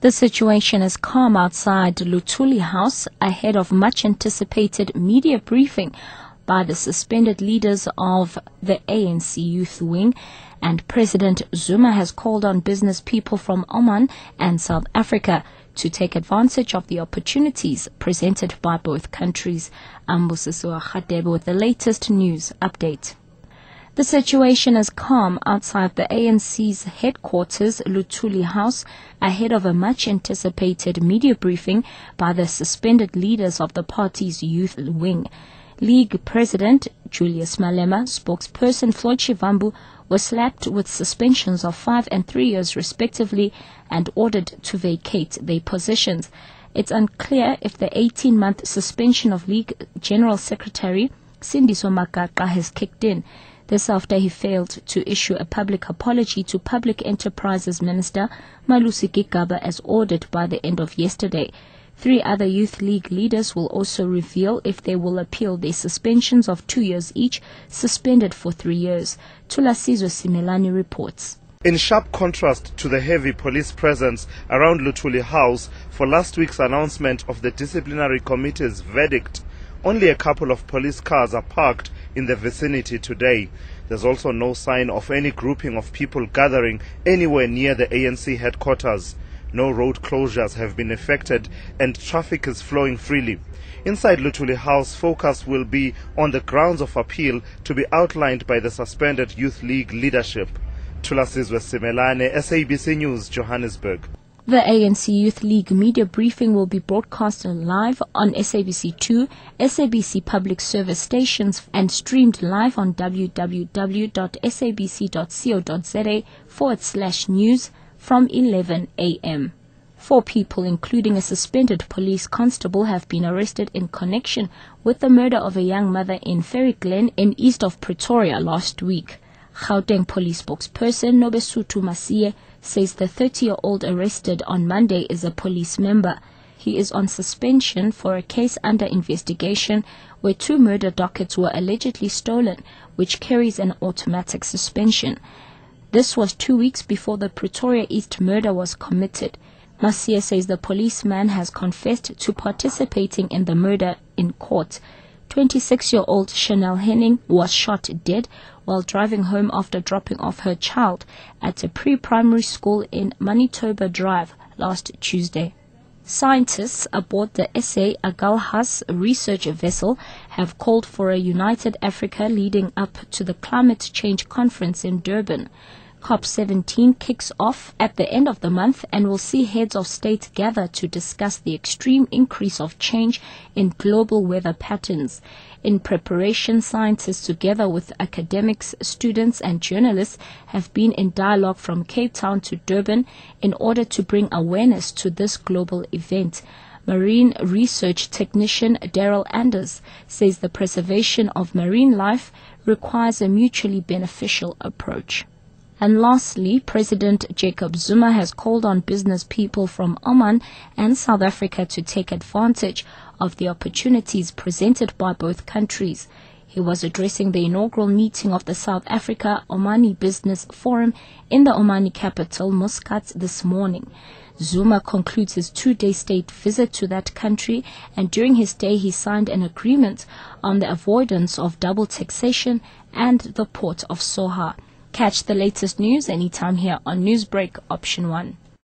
The situation is calm outside Luthuli House ahead of much-anticipated media briefing by the suspended leaders of the ANC Youth Wing, and President Zuma has called on business people from Oman and South Africa to take advantage of the opportunities presented by both countries. Ambusiswa Khadebe with the latest news update. The situation is calm outside the ANC's headquarters, Luthuli House, ahead of a much-anticipated media briefing by the suspended leaders of the party's youth wing. League President Julius Malema, spokesperson Floyd Shivambu were slapped with suspensions of 5 and 3 years respectively and ordered to vacate their positions. It's unclear if the 18-month suspension of League General Secretary Sindiso Makaka has kicked in. This after he failed to issue a public apology to Public Enterprises Minister Malusi Gigaba as ordered by the end of yesterday. 3 other Youth League leaders will also reveal if they will appeal their suspensions of 2 years each, suspended for 3 years. Thulasizwe Simelane reports. In sharp contrast to the heavy police presence around Luthuli House for last week's announcement of the disciplinary committee's verdict, only a couple of police cars are parked in the vicinity today. There's also no sign of any grouping of people gathering anywhere near the ANC headquarters. No road closures have been effected and traffic is flowing freely. Inside Luthuli House, focus will be on the grounds of appeal to be outlined by the suspended Youth League leadership. Thulasizwe Simelane, SABC News, Johannesburg. The ANC Youth League media briefing will be broadcast live on SABC2, SABC Public Service stations and streamed live on www.sabc.co.za/news from 11 a.m. 4 people, including a suspended police constable, have been arrested in connection with the murder of a young mother in Ferry Glen in east of Pretoria last week. Gauteng police spokesperson Nobesuthu Masiye says the 30-year-old arrested on Monday is a police member. He is on suspension for a case under investigation where 2 murder dockets were allegedly stolen, which carries an automatic suspension. This was 2 weeks before the Pretoria East murder was committed. Masiye says the policeman has confessed to participating in the murder in court. 26-year-old Chanel Henning was shot dead while driving home after dropping off her child at a pre-primary school in Manitoba Drive last Tuesday. Scientists aboard the SA Agalhas research vessel have called for a united Africa leading up to the climate change conference in Durban. COP17 kicks off at the end of the month and will see heads of state gather to discuss the extreme increase of change in global weather patterns. In preparation, scientists together with academics, students and journalists have been in dialogue from Cape Town to Durban in order to bring awareness to this global event. Marine research technician Daryl Anders says the preservation of marine life requires a mutually beneficial approach. And lastly, President Jacob Zuma has called on business people from Oman and South Africa to take advantage of the opportunities presented by both countries. He was addressing the inaugural meeting of the South Africa-Omani Business Forum in the Omani capital, Muscat, this morning. Zuma concludes his 2-day state visit to that country, and during his stay he signed an agreement on the avoidance of double taxation and the port of Soha. Catch the latest news anytime here on Newsbreak Option 1.